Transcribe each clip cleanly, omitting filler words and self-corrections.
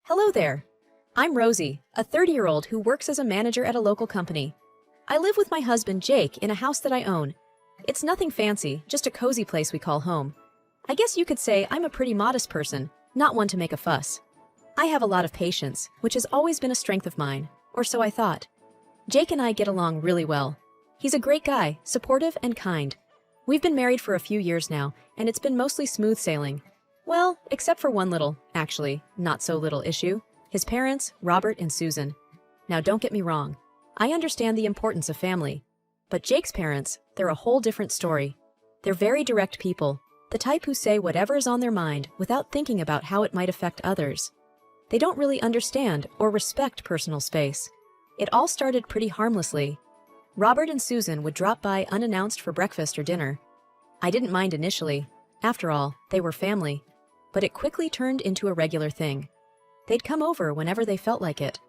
Hello there. I'm Rosie, a 30-year-old who works as a manager at a local company. I live with my husband Jake in a house that I own. It's nothing fancy, just a cozy place we call home. I guess you could say I'm a pretty modest person, not one to make a fuss. I have a lot of patience, which has always been a strength of mine, or so I thought. Jake and I get along really well. He's a great guy, supportive and kind. We've been married for a few years now, and it's been mostly smooth sailing. Well, except for one little, actually, not so little issue. His parents, Robert and Susan. Now don't get me wrong. I understand the importance of family. But Jake's parents, they're a whole different story. They're very direct people, the type who say whatever is on their mind without thinking about how it might affect others. They don't really understand or respect personal space. It all started pretty harmlessly. Robert and Susan would drop by unannounced for breakfast or dinner. I didn't mind initially. After all, they were family. But it quickly turned into a regular thing. They'd come over whenever they felt like it.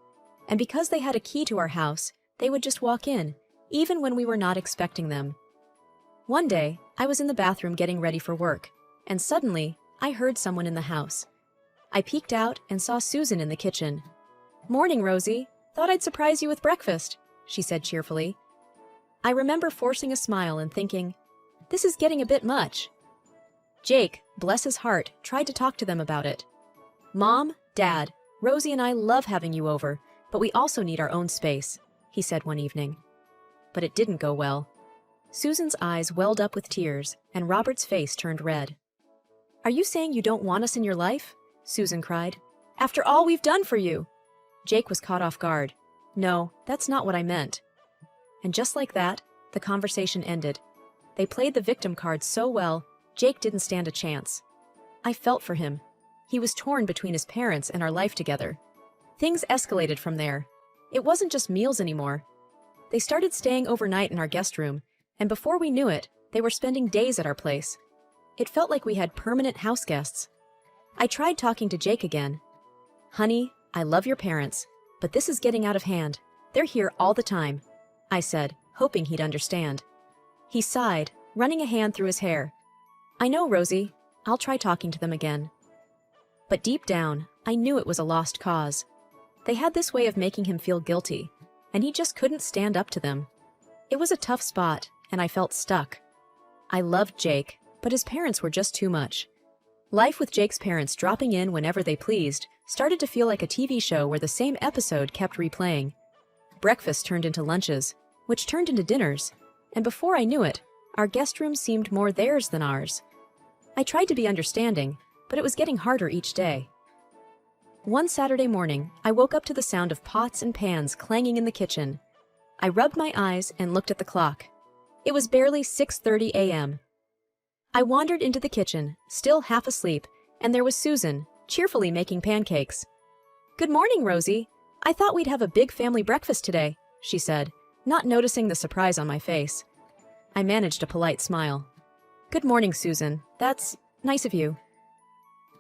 And because they had a key to our house, they would just walk in, even when we were not expecting them. One day, I was in the bathroom getting ready for work, and suddenly, I heard someone in the house. I peeked out and saw Susan in the kitchen. "Morning, Rosie. Thought I'd surprise you with breakfast," she said cheerfully. I remember forcing a smile and thinking, this is getting a bit much. Jake, bless his heart, tried to talk to them about it. "Mom, Dad, Rosie and I love having you over, but we also need our own space," he said one evening. But it didn't go well. Susan's eyes welled up with tears, and Robert's face turned red. "Are you saying you don't want us in your life?" Susan cried. "After all we've done for you!" Jake was caught off guard. "No, that's not what I meant." And just like that, the conversation ended. They played the victim card so well, Jake didn't stand a chance. I felt for him. He was torn between his parents and our life together. Things escalated from there. It wasn't just meals anymore. They started staying overnight in our guest room, and before we knew it, they were spending days at our place. It felt like we had permanent house guests. I tried talking to Jake again. "Honey, I love your parents, but this is getting out of hand. They're here all the time," I said, hoping he'd understand. He sighed, running a hand through his hair. "I know, Rosie. I'll try talking to them again." But deep down, I knew it was a lost cause. They had this way of making him feel guilty, and he just couldn't stand up to them. It was a tough spot, and I felt stuck. I loved Jake, but his parents were just too much. Life with Jake's parents dropping in whenever they pleased started to feel like a TV show where the same episode kept replaying. Breakfast turned into lunches, which turned into dinners, and before I knew it, our guest room seemed more theirs than ours. I tried to be understanding, but it was getting harder each day. One Saturday morning, I woke up to the sound of pots and pans clanging in the kitchen. I rubbed my eyes and looked at the clock. It was barely 6:30 a.m. I wandered into the kitchen, still half asleep, and there was Susan, cheerfully making pancakes. "Good morning, Rosie. I thought we'd have a big family breakfast today," she said, not noticing the surprise on my face. I managed a polite smile. "Good morning, Susan. That's nice of you."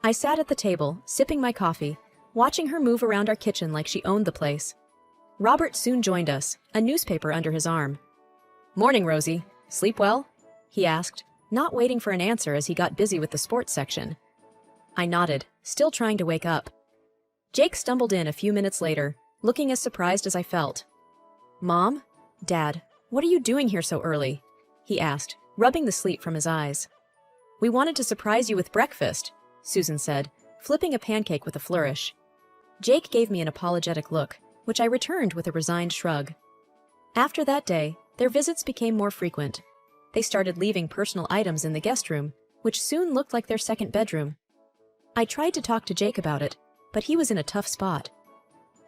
I sat at the table, sipping my coffee, watching her move around our kitchen like she owned the place. Robert soon joined us, a newspaper under his arm. "Morning, Rosie. Sleep well?" he asked, not waiting for an answer as he got busy with the sports section. I nodded, still trying to wake up. Jake stumbled in a few minutes later, looking as surprised as I felt. "Mom? Dad, what are you doing here so early?" he asked, rubbing the sleep from his eyes. "We wanted to surprise you with breakfast," Susan said, flipping a pancake with a flourish. Jake gave me an apologetic look, which I returned with a resigned shrug. After that day, their visits became more frequent. They started leaving personal items in the guest room, which soon looked like their second bedroom. I tried to talk to Jake about it, but he was in a tough spot.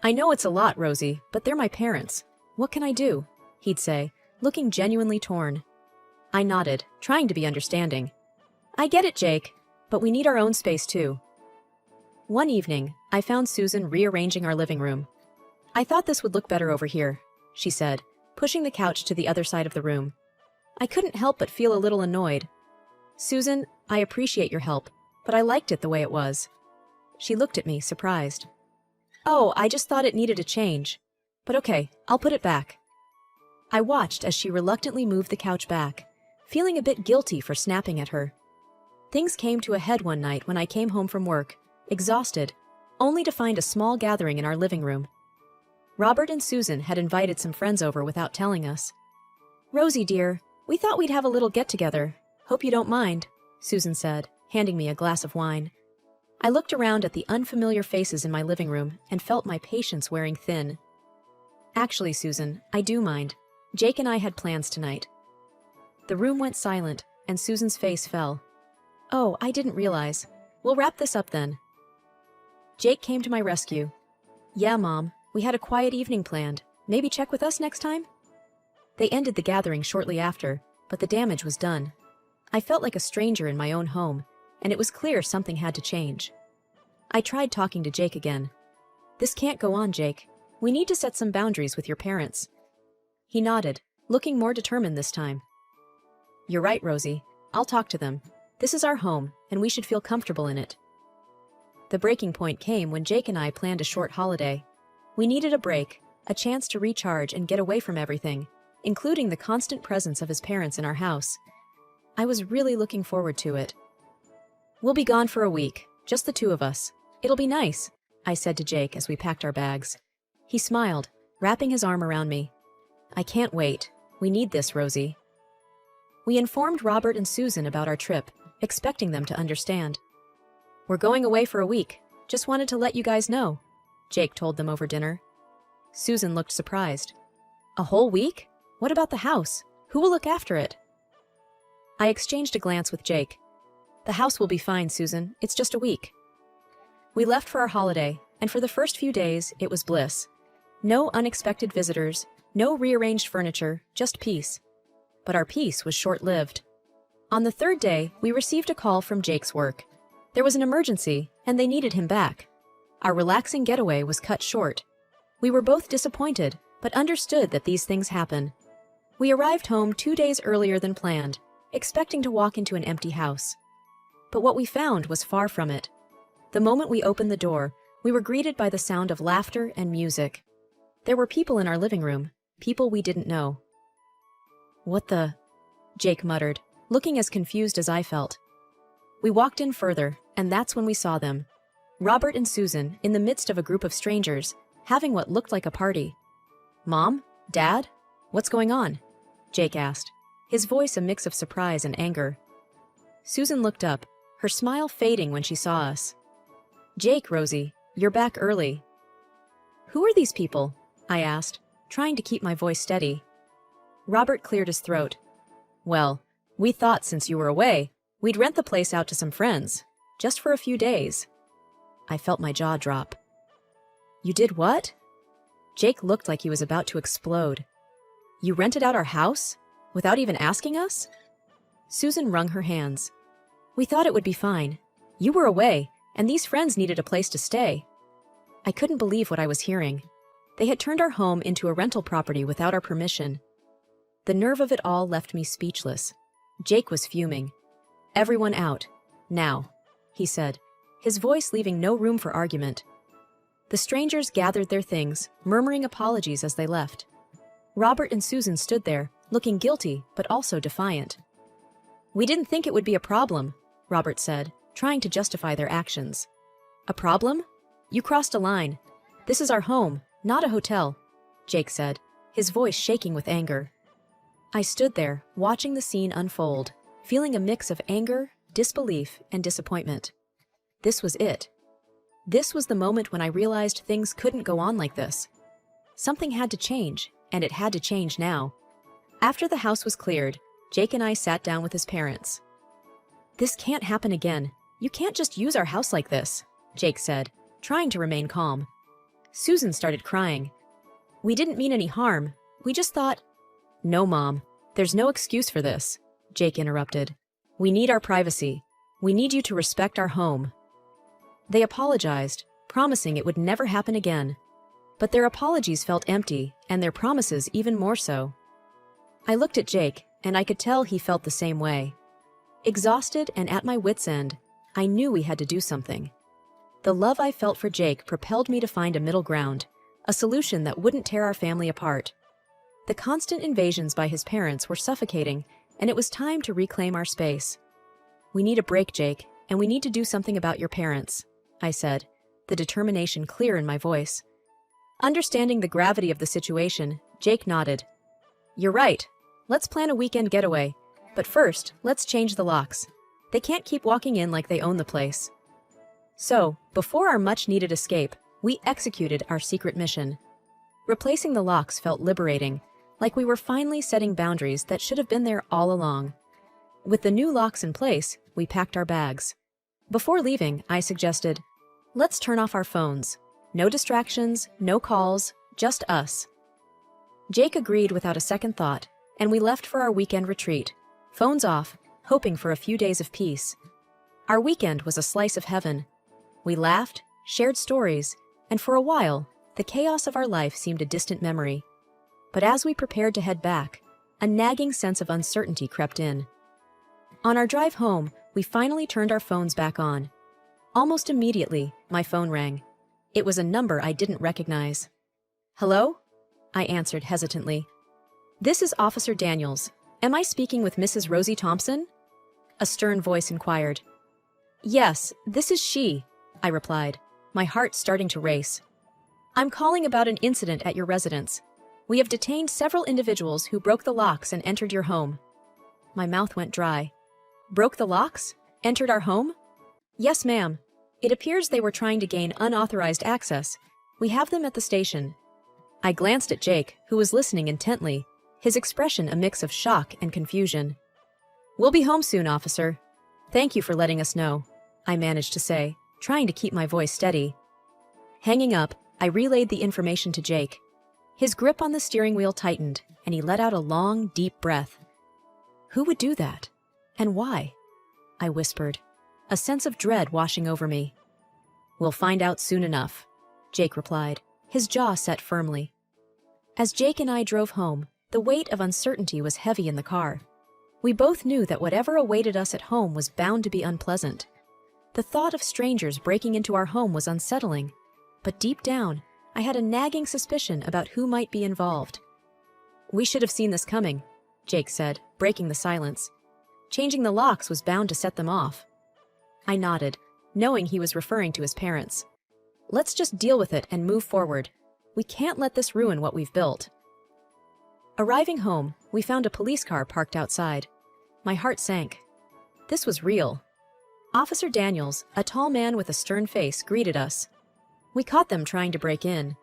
"I know it's a lot, Rosie, but they're my parents. What can I do?" he'd say, looking genuinely torn. I nodded, trying to be understanding. "I get it, Jake, but we need our own space too." One evening, I found Susan rearranging our living room. "I thought this would look better over here," she said, pushing the couch to the other side of the room. I couldn't help but feel a little annoyed. "Susan, I appreciate your help, but I liked it the way it was." She looked at me, surprised. "Oh, I just thought it needed a change. But okay, I'll put it back." I watched as she reluctantly moved the couch back, feeling a bit guilty for snapping at her. Things came to a head one night when I came home from work, exhausted, only to find a small gathering in our living room. Robert and Susan had invited some friends over without telling us. "Rosie, dear, we thought we'd have a little get-together. Hope you don't mind," Susan said, handing me a glass of wine. I looked around at the unfamiliar faces in my living room and felt my patience wearing thin. "Actually, Susan, I do mind. Jake and I had plans tonight." The room went silent, and Susan's face fell. "Oh, I didn't realize. We'll wrap this up then." Jake came to my rescue. "Yeah, Mom, we had a quiet evening planned. Maybe check with us next time?" They ended the gathering shortly after, but the damage was done. I felt like a stranger in my own home, and it was clear something had to change. I tried talking to Jake again. "This can't go on, Jake. We need to set some boundaries with your parents." He nodded, looking more determined this time. "You're right, Rosie. I'll talk to them. This is our home, and we should feel comfortable in it." The breaking point came when Jake and I planned a short holiday. We needed a break, a chance to recharge and get away from everything, including the constant presence of his parents in our house. I was really looking forward to it. "We'll be gone for a week, just the two of us. It'll be nice," I said to Jake as we packed our bags. He smiled, wrapping his arm around me. "I can't wait. We need this, Rosie." We informed Robert and Susan about our trip, expecting them to understand. "We're going away for a week. Just wanted to let you guys know," Jake told them over dinner. Susan looked surprised. "A whole week? What about the house? Who will look after it?" I exchanged a glance with Jake. "The house will be fine, Susan. It's just a week." We left for our holiday, and for the first few days, it was bliss. No unexpected visitors, no rearranged furniture, just peace. But our peace was short-lived. On the third day, we received a call from Jake's work. There was an emergency, and they needed him back. Our relaxing getaway was cut short. We were both disappointed, but understood that these things happen. We arrived home 2 days earlier than planned, expecting to walk into an empty house. But what we found was far from it. The moment we opened the door, we were greeted by the sound of laughter and music. There were people in our living room, people we didn't know. "What the?" Jake muttered, looking as confused as I felt. We walked in further, and that's when we saw them. Robert and Susan, in the midst of a group of strangers, having what looked like a party. "Mom? Dad? What's going on?" Jake asked, his voice a mix of surprise and anger. Susan looked up, her smile fading when she saw us. "Jake, Rosie, you're back early." "Who are these people?" I asked, trying to keep my voice steady. Robert cleared his throat. "Well, we thought since you were away, we'd rent the place out to some friends, just for a few days." I felt my jaw drop. "You did what?" Jake looked like he was about to explode. "You rented out our house? Without even asking us?" Susan wrung her hands. "We thought it would be fine. You were away, and these friends needed a place to stay." I couldn't believe what I was hearing. They had turned our home into a rental property without our permission. The nerve of it all left me speechless. Jake was fuming. "Everyone out. Now," he said, his voice leaving no room for argument. The strangers gathered their things, murmuring apologies as they left. Robert and Susan stood there, looking guilty but also defiant. "We didn't think it would be a problem," Robert said, trying to justify their actions. "A problem? You crossed a line. This is our home, not a hotel," Jake said, his voice shaking with anger. I stood there, watching the scene unfold, feeling a mix of anger, disbelief, and disappointment. This was it. This was the moment when I realized things couldn't go on like this. Something had to change, and it had to change now. After the house was cleared, Jake and I sat down with his parents. "This can't happen again. You can't just use our house like this," Jake said, trying to remain calm. Susan started crying. "We didn't mean any harm. We just thought—" "No, Mom. There's no excuse for this," Jake interrupted. "We need our privacy. We need you to respect our home." They apologized, promising it would never happen again. But their apologies felt empty, and their promises even more so. I looked at Jake, and I could tell he felt the same way. Exhausted and at my wits' end, I knew we had to do something. The love I felt for Jake propelled me to find a middle ground, a solution that wouldn't tear our family apart. The constant invasions by his parents were suffocating, and it was time to reclaim our space. "We need a break, Jake, and we need to do something about your parents," I said, the determination clear in my voice. Understanding the gravity of the situation, Jake nodded. You're right. Let's plan a weekend getaway. But first, let's change the locks. They can't keep walking in like they own the place. So, before our much-needed escape, we executed our secret mission. Replacing the locks felt liberating, like we were finally setting boundaries that should have been there all along. With the new locks in place, we packed our bags. Before leaving, I suggested, let's turn off our phones. No distractions, no calls, just us. Jake agreed without a second thought, and we left for our weekend retreat, phones off, hoping for a few days of peace. Our weekend was a slice of heaven. We laughed, shared stories, and for a while, the chaos of our life seemed a distant memory. But as we prepared to head back, a nagging sense of uncertainty crept in. On our drive home, we finally turned our phones back on. Almost immediately, my phone rang. It was a number I didn't recognize. Hello? I answered hesitantly. This is Officer Daniels. Am I speaking with Mrs. Rosie Thompson? A stern voice inquired. Yes, this is she, I replied, my heart starting to race. I'm calling about an incident at your residence. We have detained several individuals who broke the locks and entered your home. My mouth went dry. Broke the locks? Entered our home? Yes, ma'am. It appears they were trying to gain unauthorized access. We have them at the station. I glanced at Jake, who was listening intently, his expression a mix of shock and confusion. We'll be home soon, officer. Thank you for letting us know, I managed to say, trying to keep my voice steady. Hanging up, I relayed the information to Jake. His grip on the steering wheel tightened, and he let out a long, deep breath. Who would do that? And why? I whispered, a sense of dread washing over me. We'll find out soon enough, Jake replied, his jaw set firmly. As Jake and I drove home, the weight of uncertainty was heavy in the car. We both knew that whatever awaited us at home was bound to be unpleasant. The thought of strangers breaking into our home was unsettling, but deep down, I had a nagging suspicion about who might be involved. We should have seen this coming, Jake said, breaking the silence. Changing the locks was bound to set them off. I nodded, knowing he was referring to his parents. Let's just deal with it and move forward. We can't let this ruin what we've built. Arriving home, we found a police car parked outside. My heart sank. This was real. Officer Daniels, a tall man with a stern face, greeted us. We caught them trying to break in.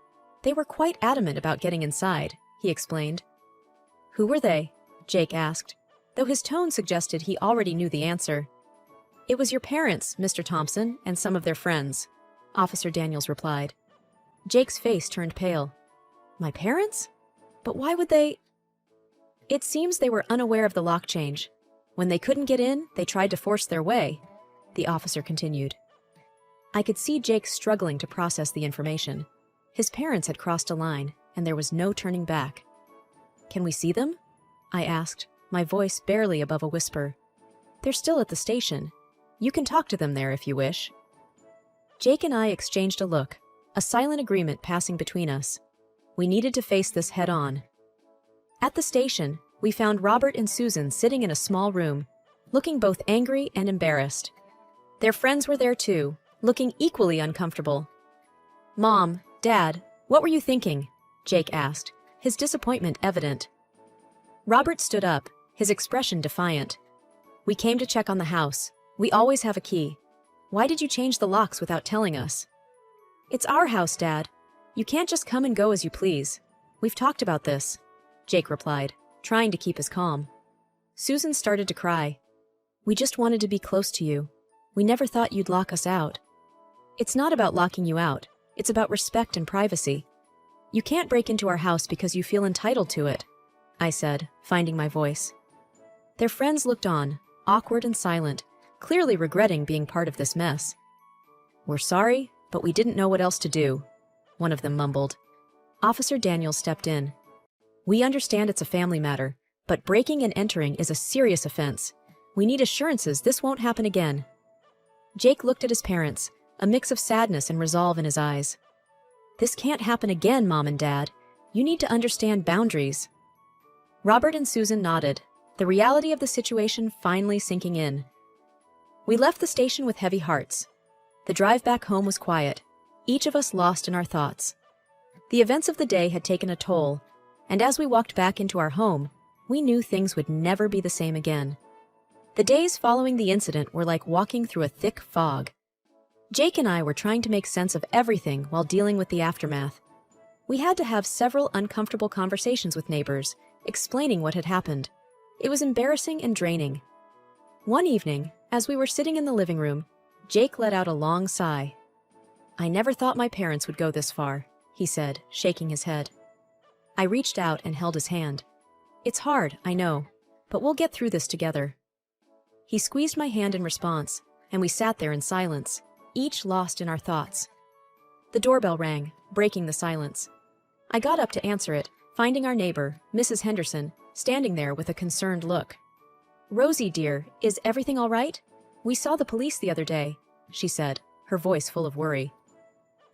They were quite adamant about getting inside, he explained. Who were they? Jake asked, though his tone suggested he already knew the answer. It was your parents, Mr. Thompson, and some of their friends, Officer Daniels replied. Jake's face turned pale. My parents? But why would they? It seems they were unaware of the lock change. When they couldn't get in, they tried to force their way, the officer continued. I could see Jake struggling to process the information. His parents had crossed a line, and there was no turning back. Can we see them? I asked, my voice barely above a whisper. They're still at the station. You can talk to them there if you wish. Jake and I exchanged a look, a silent agreement passing between us. We needed to face this head-on. At the station, we found Robert and Susan sitting in a small room, looking both angry and embarrassed. Their friends were there too, looking equally uncomfortable. Mom, Dad, what were you thinking? Jake asked, his disappointment evident. Robert stood up, his expression defiant. We came to check on the house. We always have a key. Why did you change the locks without telling us? It's our house, Dad. You can't just come and go as you please. We've talked about this, Jake replied, trying to keep his calm. Susan started to cry. We just wanted to be close to you. We never thought you'd lock us out. It's not about locking you out. It's about respect and privacy. You can't break into our house because you feel entitled to it, I said, finding my voice. Their friends looked on, awkward and silent, clearly regretting being part of this mess. We're sorry, but we didn't know what else to do, one of them mumbled. Officer Daniels stepped in. We understand it's a family matter, but breaking and entering is a serious offense. We need assurances this won't happen again. Jake looked at his parents, a mix of sadness and resolve in his eyes. This can't happen again, Mom and Dad. You need to understand boundaries. Robert and Susan nodded, the reality of the situation finally sinking in. We left the station with heavy hearts. The drive back home was quiet. each of us lost in our thoughts. The events of the day had taken a toll, and as we walked back into our home, we knew things would never be the same again. The days following the incident were like walking through a thick fog. Jake and I were trying to make sense of everything while dealing with the aftermath. We had to have several uncomfortable conversations with neighbors, explaining what had happened. It was embarrassing and draining. One evening, as we were sitting in the living room, Jake let out a long sigh. "I never thought my parents would go this far," he said, shaking his head. I reached out and held his hand. "It's hard, I know, but we'll get through this together." He squeezed my hand in response, and we sat there in silence, each lost in our thoughts. The doorbell rang, breaking the silence. I got up to answer it, finding our neighbor, Mrs. Henderson, standing there with a concerned look. "Rosie, dear, is everything all right? We saw the police the other day," she said, her voice full of worry.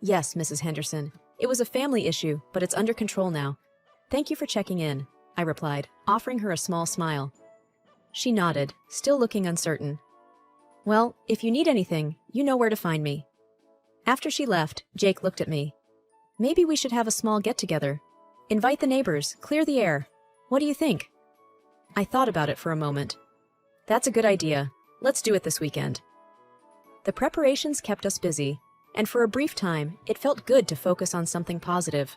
"Yes, Mrs. Henderson. It was a family issue, but it's under control now. Thank you for checking in," I replied, offering her a small smile. She nodded, still looking uncertain. "Well, if you need anything, you know where to find me." After she left, Jake looked at me. "Maybe we should have a small get-together. Invite the neighbors, clear the air. What do you think?" I thought about it for a moment. "That's a good idea. Let's do it this weekend." The preparations kept us busy, and for a brief time, it felt good to focus on something positive.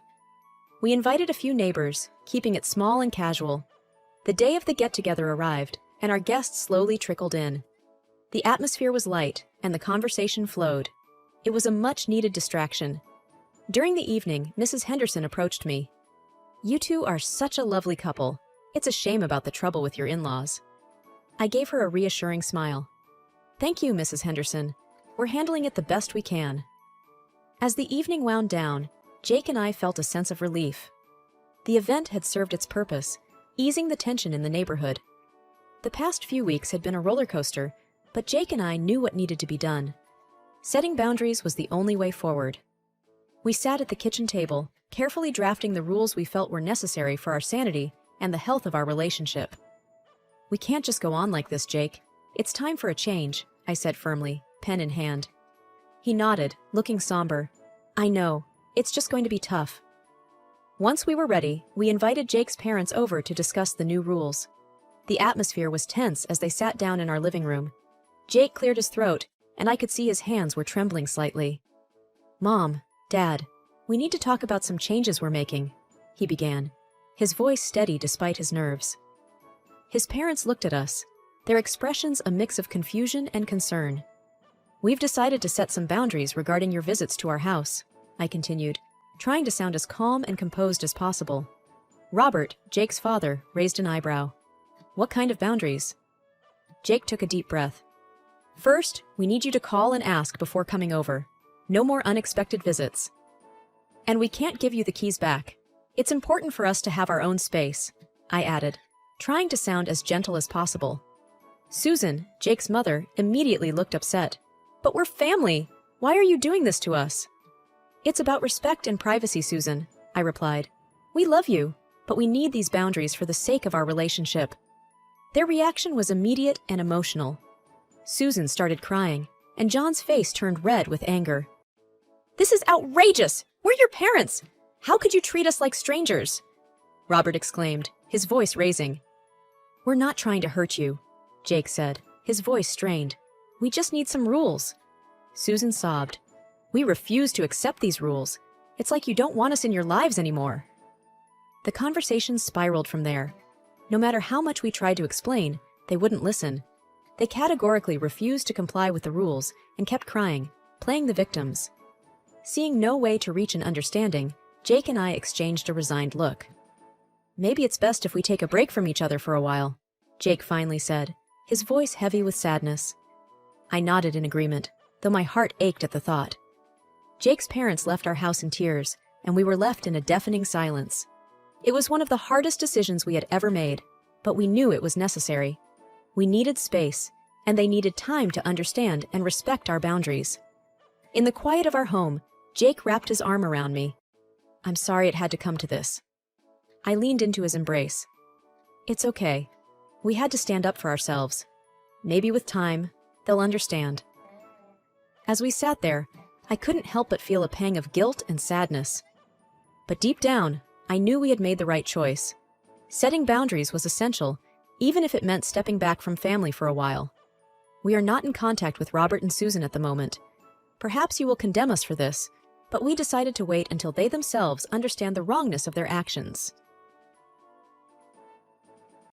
We invited a few neighbors, keeping it small and casual. The day of the get-together arrived, and our guests slowly trickled in. The atmosphere was light, and the conversation flowed. It was a much-needed distraction. During the evening, Mrs. Henderson approached me. "You two are such a lovely couple. It's a shame about the trouble with your in-laws." I gave her a reassuring smile. "Thank you, Mrs. Henderson. We're handling it the best we can." As the evening wound down, Jake and I felt a sense of relief. The event had served its purpose, easing the tension in the neighborhood. The past few weeks had been a roller coaster, but Jake and I knew what needed to be done. Setting boundaries was the only way forward. We sat at the kitchen table, carefully drafting the rules we felt were necessary for our sanity and the health of our relationship. "We can't just go on like this, Jake. It's time for a change," I said firmly, pen in hand. He nodded, looking somber. "I know. It's just going to be tough." Once we were ready, we invited Jake's parents over to discuss the new rules. The atmosphere was tense as they sat down in our living room. Jake cleared his throat, and I could see his hands were trembling slightly. "Mom, Dad, we need to talk about some changes we're making," he began, his voice steady despite his nerves. His parents looked at us, their expressions a mix of confusion and concern. "We've decided to set some boundaries regarding your visits to our house," I continued, trying to sound as calm and composed as possible. Robert, Jake's father, raised an eyebrow. "What kind of boundaries?" Jake took a deep breath. "First, we need you to call and ask before coming over. No more unexpected visits. And we can't give you the keys back. It's important for us to have our own space," I added, trying to sound as gentle as possible. Susan, Jake's mother, immediately looked upset. "But we're family. Why are you doing this to us?" "It's about respect and privacy, Susan," I replied. "We love you, but we need these boundaries for the sake of our relationship." Their reaction was immediate and emotional. Susan started crying, and John's face turned red with anger. "This is outrageous! We're your parents! How could you treat us like strangers?" Robert exclaimed, his voice raising. "We're not trying to hurt you," Jake said, his voice strained. "We just need some rules." Susan sobbed. "We refuse to accept these rules. It's like you don't want us in your lives anymore." The conversation spiraled from there. No matter how much we tried to explain, they wouldn't listen. They categorically refused to comply with the rules and kept crying, playing the victims. Seeing no way to reach an understanding, Jake and I exchanged a resigned look. "Maybe it's best if we take a break from each other for a while," Jake finally said, his voice heavy with sadness. I nodded in agreement, though my heart ached at the thought. Jake's parents left our house in tears, and we were left in a deafening silence. It was one of the hardest decisions we had ever made, but we knew it was necessary. We needed space, and they needed time to understand and respect our boundaries. In the quiet of our home, Jake wrapped his arm around me. "I'm sorry it had to come to this." I leaned into his embrace. "It's okay. We had to stand up for ourselves. Maybe with time, they'll understand." As we sat there, I couldn't help but feel a pang of guilt and sadness. But deep down, I knew we had made the right choice. Setting boundaries was essential, even if it meant stepping back from family for a while. We are not in contact with Robert and Susan at the moment. Perhaps you will condemn us for this, but we decided to wait until they themselves understand the wrongness of their actions.